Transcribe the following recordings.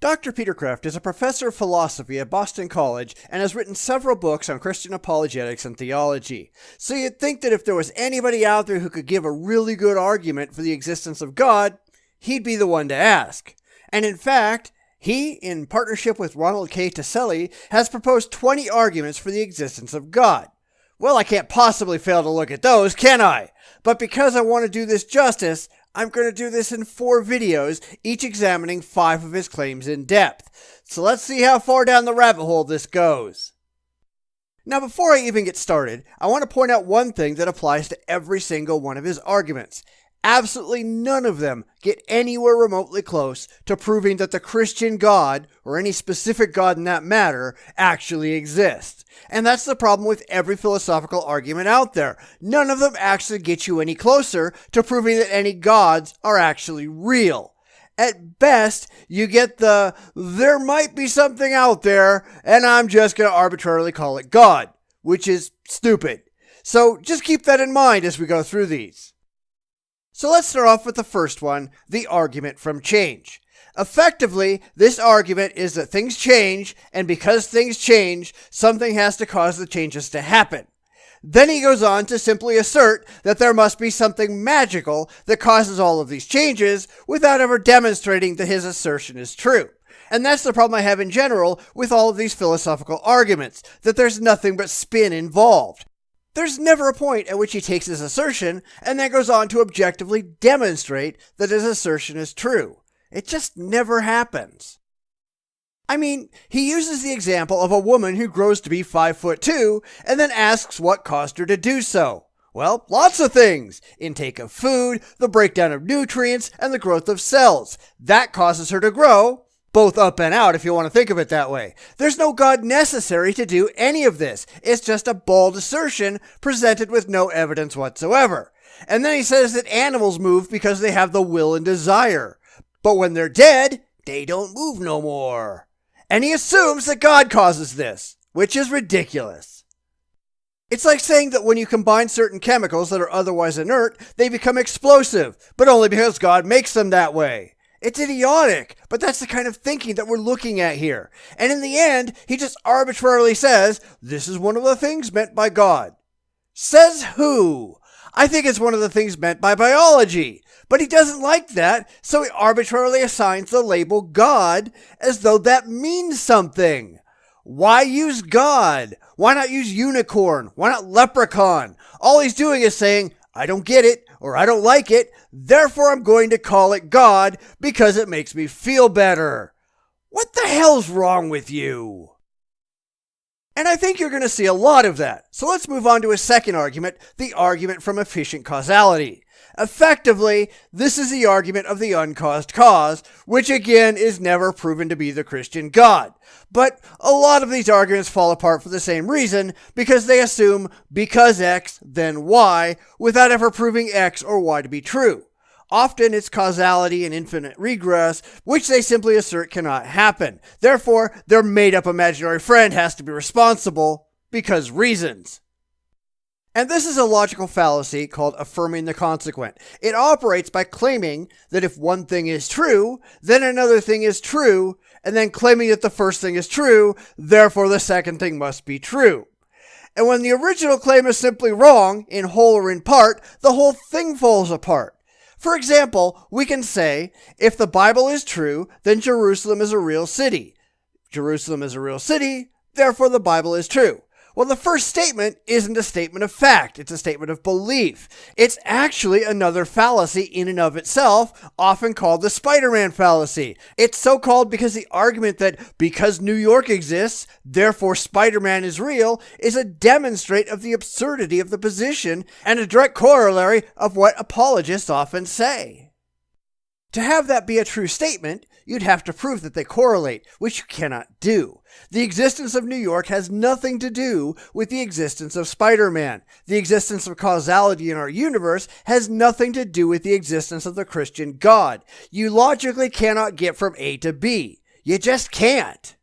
Dr. Peter Kreeft is a professor of philosophy at Boston College and has written several books on Christian apologetics and theology. So you'd think that if there was anybody out there who could give a really good argument for the existence of God, he'd be the one to ask. And in fact, he, in partnership with Ronald K. Taselli, has proposed 20 arguments for the existence of God. Well, I can't possibly fail to look at those, can I? But because I want to do this justice, I'm going to do this in 4 videos, each examining 5 of his claims in depth. So let's see how far down the rabbit hole this goes. Now, before I even get started, I want to point out one thing that applies to every single one of his arguments. Absolutely none of them get anywhere remotely close to proving that the Christian God, or any specific God in that matter, actually exists. And that's the problem with every philosophical argument out there. None of them actually get you any closer to proving that any gods are actually real. At best, you get the, there might be something out there, and I'm just going to arbitrarily call it God, which is stupid. So just keep that in mind as we go through these. So let's start off with the first one, the argument from change. Effectively, this argument is that things change, and because things change, something has to cause the changes to happen. Then he goes on to simply assert that there must be something magical that causes all of these changes without ever demonstrating that his assertion is true. And that's the problem I have in general with all of these philosophical arguments, that there's nothing but spin involved. There's never a point at which he takes his assertion and then goes on to objectively demonstrate that his assertion is true. It just never happens. I mean, he uses the example of a woman who grows to be 5'2" and then asks what caused her to do so. Well, lots of things. Intake of food, the breakdown of nutrients, and the growth of cells. That causes her to grow. Both up and out, if you want to think of it that way. There's no God necessary to do any of this. It's just a bald assertion presented with no evidence whatsoever. And then he says that animals move because they have the will and desire. But when they're dead, they don't move no more. And he assumes that God causes this, which is ridiculous. It's like saying that when you combine certain chemicals that are otherwise inert, they become explosive, but only because God makes them that way. It's idiotic, but that's the kind of thinking that we're looking at here. And in the end, he just arbitrarily says, this is one of the things meant by God. Says who? I think it's one of the things meant by biology. But he doesn't like that, so he arbitrarily assigns the label God as though that means something. Why use God? Why not use unicorn? Why not leprechaun? All he's doing is saying, I don't get it, or I don't like it, therefore I'm going to call it God because it makes me feel better. What the hell's wrong with you? And I think you're going to see a lot of that. So let's move on to a second argument, the argument from efficient causality. Effectively, this is the argument of the uncaused cause, which again is never proven to be the Christian God. But a lot of these arguments fall apart for the same reason, because they assume because X, then Y, without ever proving X or Y to be true. Often it's causality and infinite regress, which they simply assert cannot happen. Therefore, their made-up imaginary friend has to be responsible, because reasons. And this is a logical fallacy called affirming the consequent. It operates by claiming that if one thing is true, then another thing is true, and then claiming that the first thing is true, therefore the second thing must be true. And when the original claim is simply wrong, in whole or in part, the whole thing falls apart. For example, we can say, if the Bible is true, then Jerusalem is a real city. Jerusalem is a real city, therefore the Bible is true. Well, the first statement isn't a statement of fact, it's a statement of belief. It's actually another fallacy in and of itself, often called the Spider-Man fallacy. It's so called because the argument that because New York exists, therefore Spider-Man is real, is a demonstrate of the absurdity of the position and a direct corollary of what apologists often say. To have that be a true statement, you'd have to prove that they correlate, which you cannot do. The existence of New York has nothing to do with the existence of Spider-Man. The existence of causality in our universe has nothing to do with the existence of the Christian God. You logically cannot get from A to B. You just can't.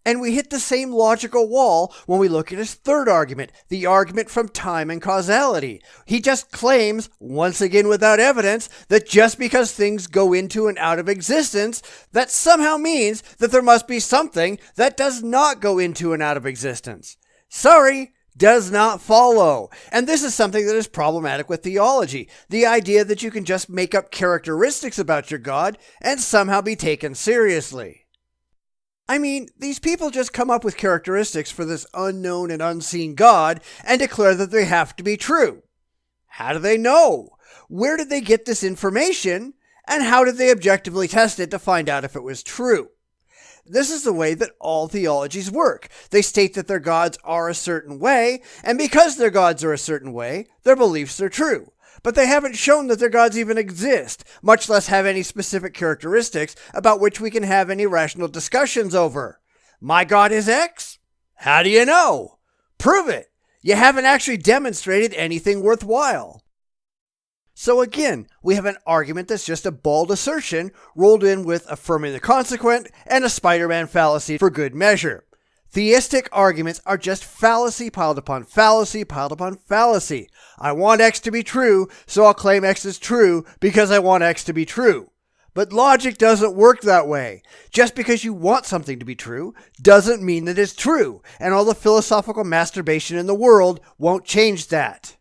And we hit the same logical wall when we look at his third argument, the argument from time and causality. He just claims, once again without evidence, that just because things go into and out of existence, that somehow means that there must be something that does not go into and out of existence. Sorry, does not follow. And this is something that is problematic with theology. The idea that you can just make up characteristics about your God and somehow be taken seriously. I mean, these people just come up with characteristics for this unknown and unseen God and declare that they have to be true. How do they know? Where did they get this information? And how did they objectively test it to find out if it was true? This is the way that all theologies work. They state that their gods are a certain way, and because their gods are a certain way, their beliefs are true. But they haven't shown that their gods even exist, much less have any specific characteristics about which we can have any rational discussions over. My God is X? How do you know? Prove it. You haven't actually demonstrated anything worthwhile. So again, we have an argument that's just a bald assertion rolled in with affirming the consequent and a Spider-Man fallacy for good measure. Theistic arguments are just fallacy piled upon fallacy piled upon fallacy. I want X to be true, so I'll claim X is true because I want X to be true. But logic doesn't work that way. Just because you want something to be true doesn't mean that it's true, and all the philosophical masturbation in the world won't change that.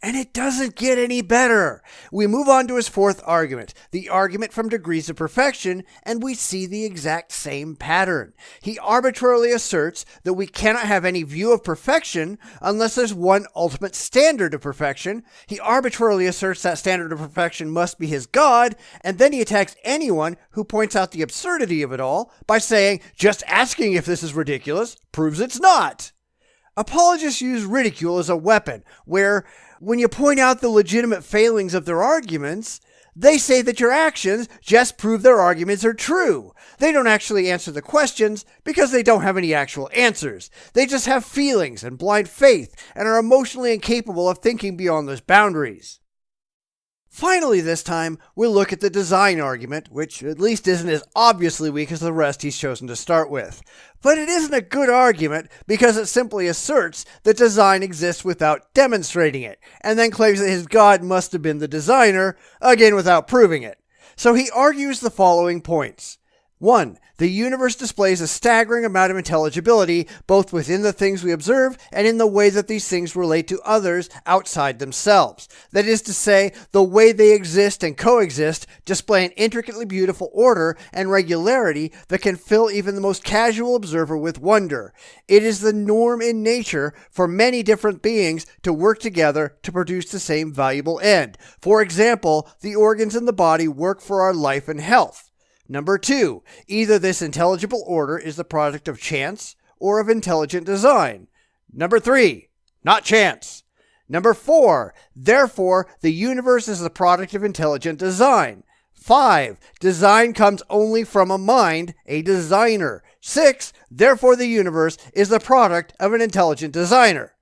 And it doesn't get any better. We move on to his fourth argument, the argument from degrees of perfection, and we see the exact same pattern. He arbitrarily asserts that we cannot have any view of perfection unless there's one ultimate standard of perfection. He arbitrarily asserts that standard of perfection must be his God, and then he attacks anyone who points out the absurdity of it all by saying, just asking if this is ridiculous proves it's not. Apologists use ridicule as a weapon, where when you point out the legitimate failings of their arguments, they say that your actions just prove their arguments are true. They don't actually answer the questions because they don't have any actual answers. They just have feelings and blind faith and are emotionally incapable of thinking beyond those boundaries. Finally, this time, we'll look at the design argument, which at least isn't as obviously weak as the rest he's chosen to start with. But it isn't a good argument because it simply asserts that design exists without demonstrating it, and then claims that his God must have been the designer, again without proving it. So he argues the following points. 1. The universe displays a staggering amount of intelligibility, both within the things we observe and in the way that these things relate to others outside themselves. That is to say, the way they exist and coexist display an intricately beautiful order and regularity that can fill even the most casual observer with wonder. It is the norm in nature for many different beings to work together to produce the same valuable end. For example, the organs in the body work for our life and health. Number 2, either this intelligible order is the product of chance or of intelligent design. Number 3, not chance. Number 4, therefore, the universe is the product of intelligent design. 5, design comes only from a mind, a designer. 6, therefore, the universe is the product of an intelligent designer.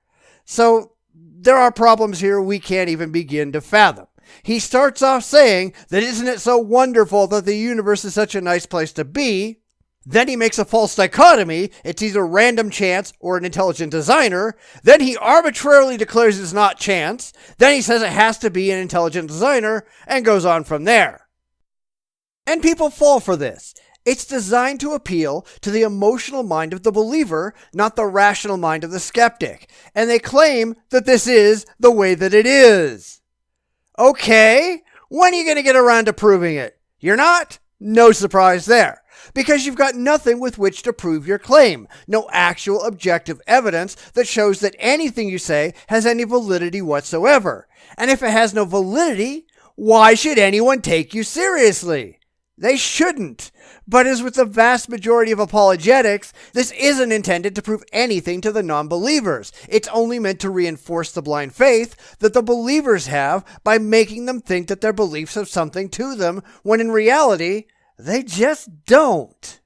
So, there are problems here we can't even begin to fathom. He starts off saying that isn't it so wonderful that the universe is such a nice place to be? Then he makes a false dichotomy. It's either random chance or an intelligent designer. Then he arbitrarily declares it's not chance. Then he says it has to be an intelligent designer and goes on from there. And people fall for this. It's designed to appeal to the emotional mind of the believer, not the rational mind of the skeptic. And they claim that this is the way that it is. Okay, when are you going to get around to proving it? You're not? No surprise there. Because you've got nothing with which to prove your claim. No actual objective evidence that shows that anything you say has any validity whatsoever. And if it has no validity, why should anyone take you seriously? They shouldn't. But as with the vast majority of apologetics, this isn't intended to prove anything to the non-believers. It's only meant to reinforce the blind faith that the believers have by making them think that their beliefs have something to them, when in reality, they just don't.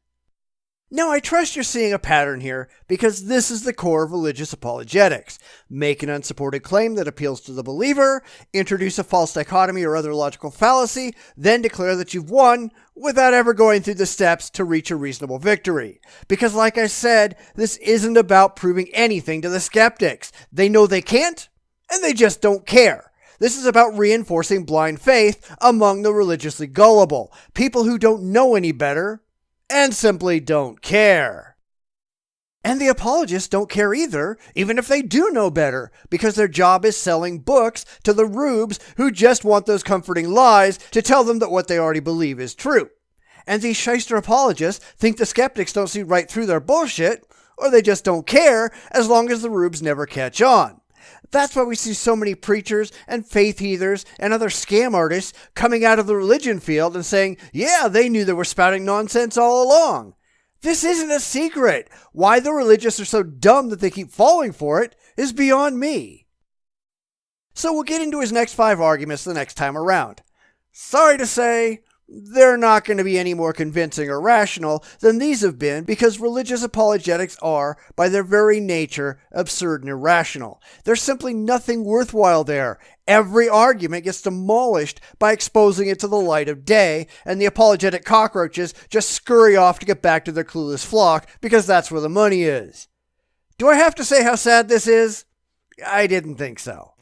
Now, I trust you're seeing a pattern here because this is the core of religious apologetics. Make an unsupported claim that appeals to the believer, introduce a false dichotomy or other logical fallacy, then declare that you've won without ever going through the steps to reach a reasonable victory. Because like I said, this isn't about proving anything to the skeptics. They know they can't, and they just don't care. This is about reinforcing blind faith among the religiously gullible, people who don't know any better and simply don't care. And the apologists don't care either, even if they do know better, because their job is selling books to the rubes who just want those comforting lies to tell them that what they already believe is true. And these shyster apologists think the skeptics don't see right through their bullshit, or they just don't care as long as the rubes never catch on. That's why we see so many preachers and faith healers and other scam artists coming out of the religion field and saying, yeah, they knew they were spouting nonsense all along. This isn't a secret. Why the religious are so dumb that they keep falling for it is beyond me. So we'll get into his next 5 arguments the next time around. Sorry to say, they're not going to be any more convincing or rational than these have been because religious apologetics are, by their very nature, absurd and irrational. There's simply nothing worthwhile there. Every argument gets demolished by exposing it to the light of day, and the apologetic cockroaches just scurry off to get back to their clueless flock because that's where the money is. Do I have to say how sad this is? I didn't think so.